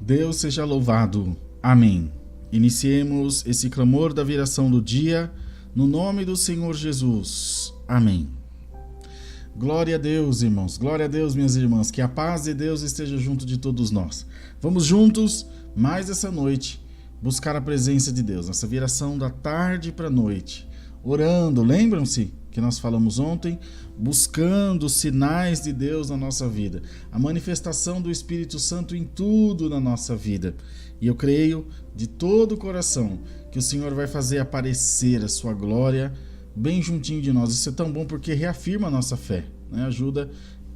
Deus seja louvado. Amém. Iniciemos esse clamor da viração do dia, no nome do Senhor Jesus. Amém. Glória a Deus, irmãos. Glória a Deus, minhas irmãs. Que a paz de Deus esteja junto de todos nós. Vamos juntos, mais essa noite, buscar a presença de Deus, nessa viração da tarde para a noite. Orando, lembram-se que nós falamos ontem? Buscando sinais de Deus na nossa vida. A manifestação do Espírito Santo em tudo na nossa vida. E eu creio de todo o coração que o Senhor vai fazer aparecer a sua glória bem juntinho de nós. Isso é tão bom porque reafirma a nossa fé, né? Ajuda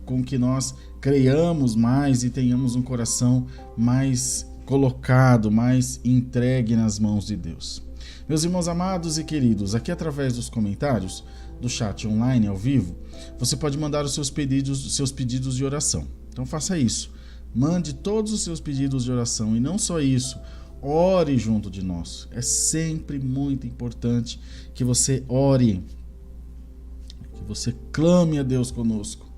com que nós creiamos mais e tenhamos um coração mais colocado, mais entregue nas mãos de Deus. Meus irmãos amados e queridos, aqui através dos comentários do chat online ao vivo, você pode mandar os seus pedidos de oração. Então faça isso. Mande todos os seus pedidos de oração e não só isso, ore junto de nós. É sempre muito importante que você ore, que você clame a Deus conosco,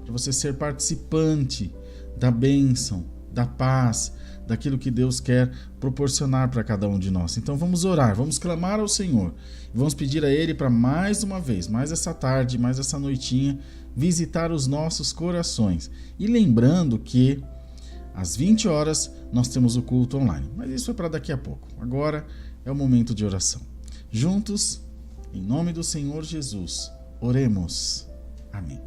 para você ser participante da bênção, da paz, daquilo que Deus quer proporcionar para cada um de nós. Então vamos orar, vamos clamar ao Senhor, vamos pedir a Ele para mais uma vez, mais essa tarde, mais essa noitinha, visitar os nossos corações. E lembrando que às 20 horas nós temos o culto online, mas isso é para daqui a pouco. Agora é o momento de oração. Juntos, em nome do Senhor Jesus, oremos. Amém.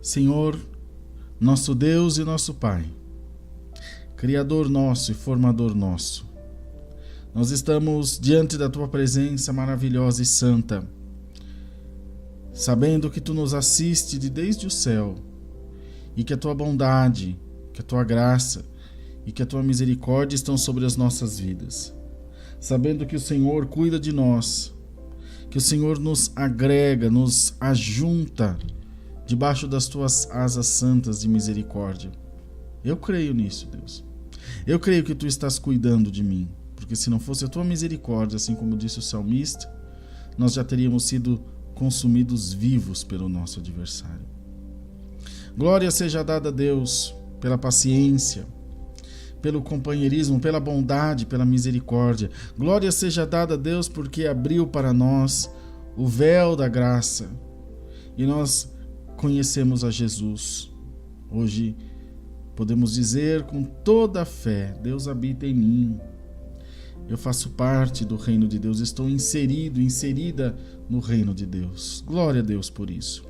Senhor, nosso Deus e nosso Pai, Criador nosso e Formador nosso, nós estamos diante da Tua presença maravilhosa e santa, sabendo que Tu nos assiste de desde o céu e que a Tua bondade, que a Tua graça e que a Tua misericórdia estão sobre as nossas vidas, sabendo que o Senhor cuida de nós, que o Senhor nos agrega, nos ajunta debaixo das Tuas asas santas de misericórdia. Eu creio nisso, Deus. Eu creio que Tu estás cuidando de mim, porque se não fosse a Tua misericórdia, assim como disse o salmista, nós já teríamos sido consumidos vivos pelo nosso adversário. Glória seja dada a Deus pela paciência, pelo companheirismo, pela bondade, pela misericórdia. Glória seja dada a Deus porque abriu para nós o véu da graça e nós conhecemos a Jesus. Hoje podemos dizer com toda a fé: Deus habita em mim. Eu faço parte do reino de Deus, estou inserida no reino de Deus. Glória a Deus por isso.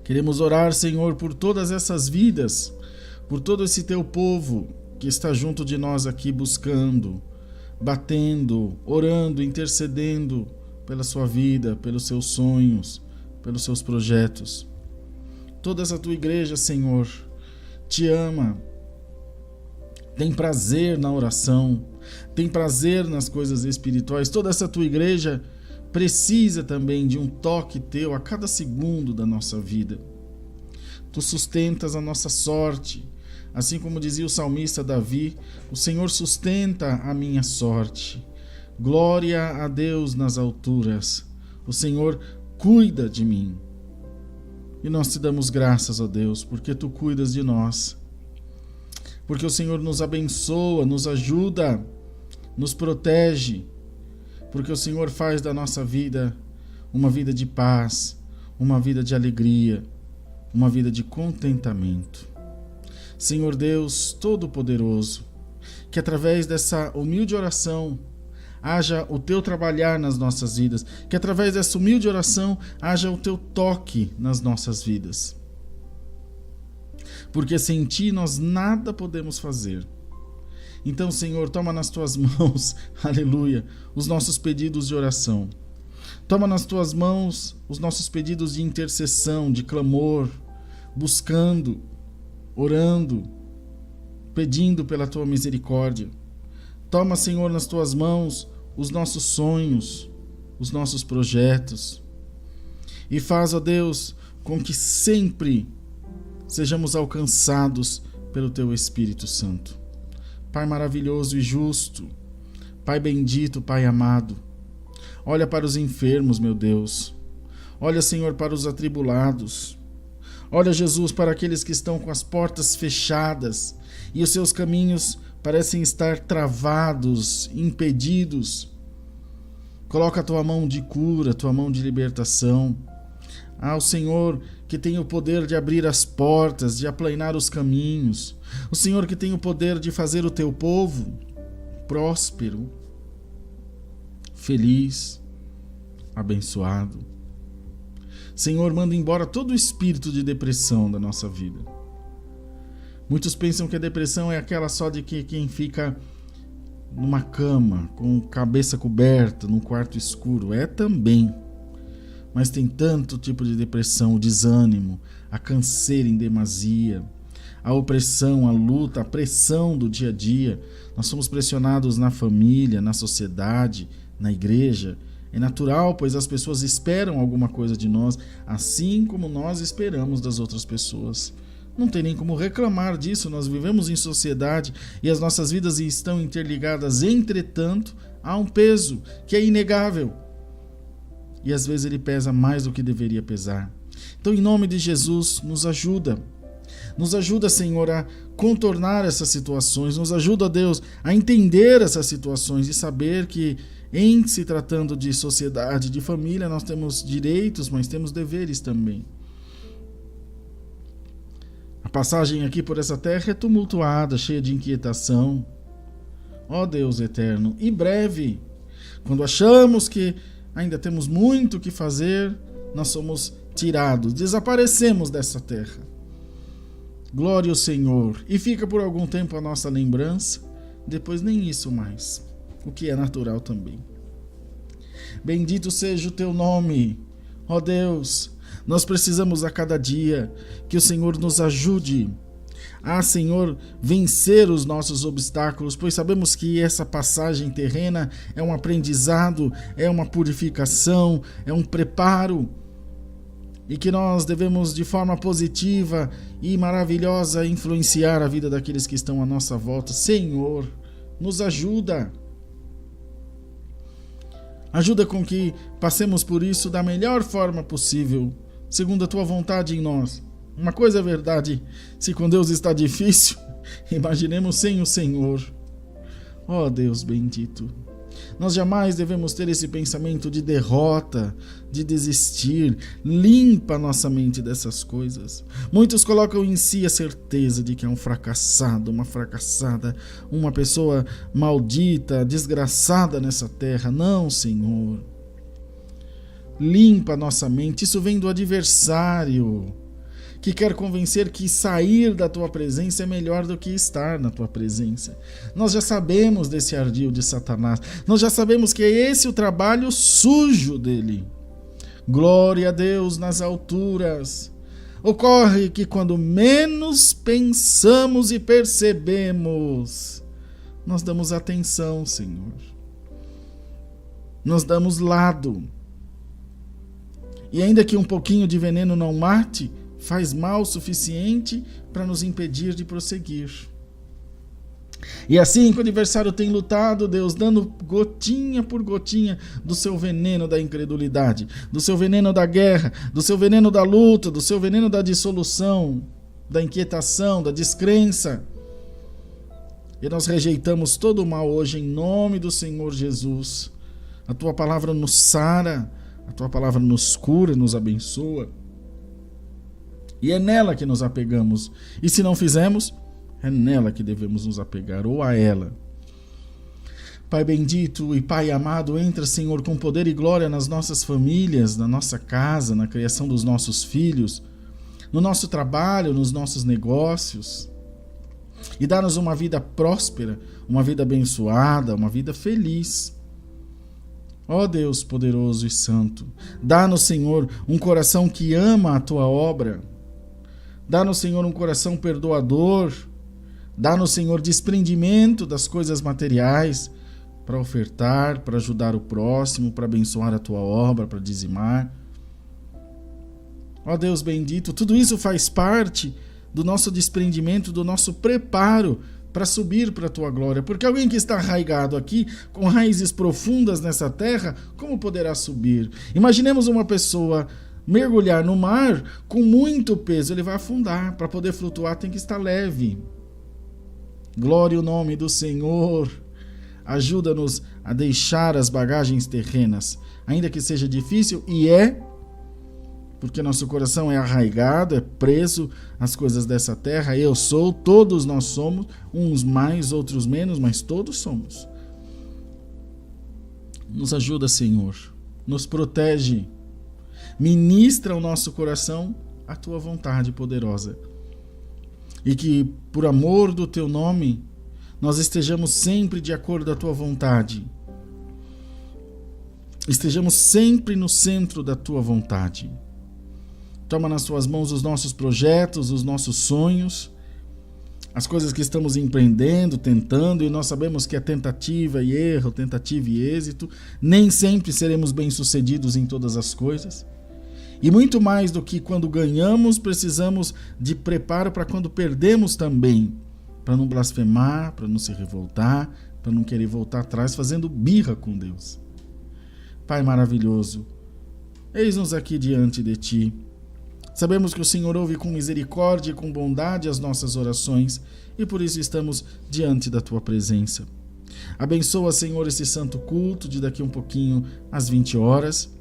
Queremos orar, Senhor, por todas essas vidas, por todo esse teu povo que está junto de nós aqui buscando, batendo, orando, intercedendo pela sua vida, pelos seus sonhos, pelos seus projetos. Toda essa tua igreja, Senhor, te ama, tem prazer na oração, tem prazer nas coisas espirituais. Toda essa tua igreja precisa também de um toque teu a cada segundo da nossa vida. Tu sustentas a nossa sorte, assim como dizia o salmista Davi: o Senhor sustenta a minha sorte. Glória a Deus nas alturas, o Senhor cuida de mim. E nós te damos graças, ó Deus, porque tu cuidas de nós. Porque o Senhor nos abençoa, nos ajuda, nos protege. Porque o Senhor faz da nossa vida uma vida de paz, uma vida de alegria, uma vida de contentamento. Senhor Deus Todo-Poderoso, que através dessa humilde oração haja o teu trabalhar nas nossas vidas, que através dessa humilde oração haja o teu toque nas nossas vidas. Porque sem ti nós nada podemos fazer. Então, Senhor, toma nas tuas mãos, aleluia, os nossos pedidos de oração. Toma nas tuas mãos os nossos pedidos de intercessão, de clamor, buscando, orando, pedindo pela tua misericórdia. Toma, Senhor, nas tuas mãos os nossos sonhos, os nossos projetos. E faz, ó Deus, com que sempre sejamos alcançados pelo teu Espírito Santo. Pai maravilhoso e justo, Pai bendito, Pai amado, olha para os enfermos, meu Deus. Olha, Senhor, para os atribulados. Olha, Jesus, para aqueles que estão com as portas fechadas e os seus caminhos parecem estar travados, impedidos. Coloca a tua mão de cura, a tua mão de libertação. O Senhor que tem o poder de abrir as portas, de aplanar os caminhos. O Senhor que tem o poder de fazer o teu povo próspero, feliz, abençoado. Senhor, manda embora todo o espírito de depressão da nossa vida. Muitos pensam que a depressão é aquela só de que quem fica numa cama, com cabeça coberta, num quarto escuro. É também. Mas tem tanto tipo de depressão: o desânimo, a canseira em demasia, a opressão, a luta, a pressão do dia a dia. Nós somos pressionados na família, na sociedade, na igreja. É natural, pois as pessoas esperam alguma coisa de nós, assim como nós esperamos das outras pessoas. Não tem nem como reclamar disso, nós vivemos em sociedade e as nossas vidas estão interligadas. Entretanto, há um peso que é inegável. E às vezes ele pesa mais do que deveria pesar. Então, em nome de Jesus, nos ajuda. Nos ajuda, Senhor, a contornar essas situações. Nos ajuda, Deus, a entender essas situações e saber que, em se tratando de sociedade, de família, nós temos direitos, mas temos deveres também. A passagem aqui por essa terra é tumultuada, cheia de inquietação. Ó Deus eterno, e breve, quando achamos que ainda temos muito o que fazer, nós somos tirados, desaparecemos dessa terra. Glória ao Senhor. E fica por algum tempo a nossa lembrança, depois nem isso mais, o que é natural também. Bendito seja o teu nome, ó Deus. Nós precisamos a cada dia que o Senhor nos ajude a, Senhor, vencer os nossos obstáculos, pois sabemos que essa passagem terrena é um aprendizado, é uma purificação, é um preparo, e que nós devemos de forma positiva e maravilhosa influenciar a vida daqueles que estão à nossa volta. Senhor, nos ajuda. Ajuda com que passemos por isso da melhor forma possível, segundo a tua vontade em nós. Uma coisa é verdade, se com Deus está difícil, imaginemos sem o Senhor. Ó Deus bendito, nós jamais devemos ter esse pensamento de derrota, de desistir. Limpa nossa mente dessas coisas. Muitos colocam em si a certeza de que é um fracassado, uma fracassada, uma pessoa maldita, desgraçada nessa terra. Não, Senhor. Limpa nossa mente. Isso vem do adversário, que quer convencer que sair da tua presença é melhor do que estar na tua presença. Nós já sabemos desse ardil de Satanás. Nós já sabemos que é esse o trabalho sujo dele. Glória a Deus nas alturas. Ocorre que quando menos pensamos e percebemos, nós damos atenção, Senhor. Nós damos lado. E ainda que um pouquinho de veneno não mate, faz mal o suficiente para nos impedir de prosseguir. E assim que o adversário tem lutado, Deus, dando gotinha por gotinha do seu veneno da incredulidade, do seu veneno da guerra, do seu veneno da luta, do seu veneno da dissolução, da inquietação, da descrença. E nós rejeitamos todo o mal hoje em nome do Senhor Jesus. A tua palavra nos sara, a tua palavra nos cura, nos abençoa. E é nela que nos apegamos. E se não fizermos, é nela que devemos nos apegar, ou a ela. Pai bendito e Pai amado, entra, Senhor, com poder e glória nas nossas famílias, na nossa casa, na criação dos nossos filhos, no nosso trabalho, nos nossos negócios. E dá-nos uma vida próspera, uma vida abençoada, uma vida feliz. Ó Deus poderoso e santo, dá-nos, Senhor, um coração que ama a tua obra. Dá-nos, Senhor, um coração perdoador. Dá-nos, Senhor, desprendimento das coisas materiais para ofertar, para ajudar o próximo, para abençoar a tua obra, para dizimar. Ó Deus bendito, tudo isso faz parte do nosso desprendimento, do nosso preparo para subir para a tua glória. Porque alguém que está arraigado aqui, com raízes profundas nessa terra, como poderá subir? Imaginemos uma pessoa mergulhar no mar com muito peso, ele vai afundar. Para poder flutuar tem que estar leve. Glória ao nome do Senhor. Ajuda-nos a deixar as bagagens terrenas, ainda que seja difícil, e porque nosso coração é arraigado, é preso às coisas dessa terra. Eu sou, todos nós somos, uns mais, outros menos, mas todos somos. Nos ajuda, Senhor, nos protege. Ministra ao nosso coração a tua vontade poderosa. E que, por amor do teu nome, nós estejamos sempre de acordo com a tua vontade. Estejamos sempre no centro da tua vontade. Toma nas tuas mãos os nossos projetos, os nossos sonhos, as coisas que estamos empreendendo, tentando, e nós sabemos que é tentativa e erro, tentativa e êxito. Nem sempre seremos bem-sucedidos em todas as coisas. E muito mais do que quando ganhamos, precisamos de preparo para quando perdemos também. Para não blasfemar, para não se revoltar, para não querer voltar atrás fazendo birra com Deus. Pai maravilhoso, eis-nos aqui diante de Ti. Sabemos que o Senhor ouve com misericórdia e com bondade as nossas orações, e por isso estamos diante da Tua presença. Abençoa, Senhor, esse santo culto de daqui um pouquinho às 20 horas,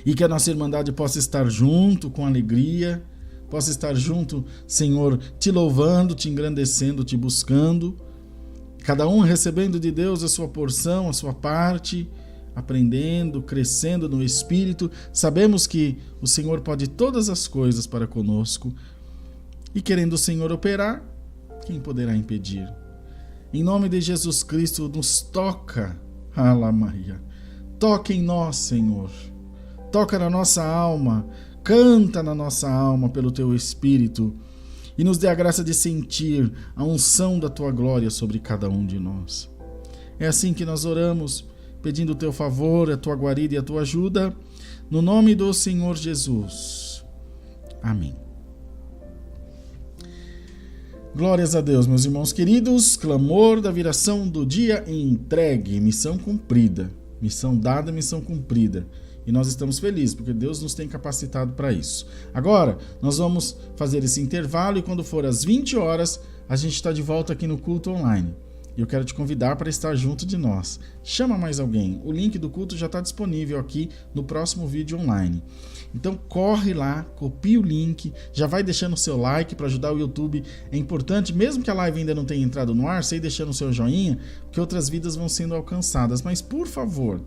e que a nossa Irmandade possa estar junto com alegria, possa estar junto, Senhor, Te louvando, Te engrandecendo, Te buscando, cada um recebendo de Deus a sua porção, a sua parte, aprendendo, crescendo no Espírito. Sabemos que o Senhor pode todas as coisas para conosco, e querendo o Senhor operar, quem poderá impedir? Em nome de Jesus Cristo, nos toca, Alamaia, toca em nós, Senhor, toca na nossa alma, canta na nossa alma pelo Teu Espírito, e nos dê a graça de sentir a unção da Tua glória sobre cada um de nós. É assim que nós oramos, pedindo o Teu favor, a Tua guarida e a Tua ajuda, no nome do Senhor Jesus. Amém. Glórias a Deus, meus irmãos queridos. Clamor da viração do dia entregue, missão cumprida. Missão dada, missão cumprida. e nós estamos felizes, porque Deus nos tem capacitado para isso. Agora, nós vamos fazer esse intervalo e quando for às 20 horas, a gente está de volta aqui no culto online. E eu quero te convidar para estar junto de nós. Chama mais alguém. O link do culto já está disponível aqui no próximo vídeo online. Então corre lá, copia o link, já vai deixando o seu like para ajudar o YouTube. É importante, mesmo que a live ainda não tenha entrado no ar, você ir deixando o seu joinha, porque outras vidas vão sendo alcançadas. Mas por favor,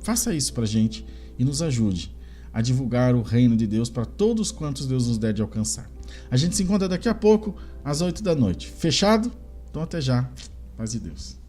faça isso para a gente e nos ajude a divulgar o reino de Deus para todos quantos Deus nos der de alcançar. A gente se encontra daqui a pouco, às 8 da noite. Fechado? Então até já. Paz de Deus.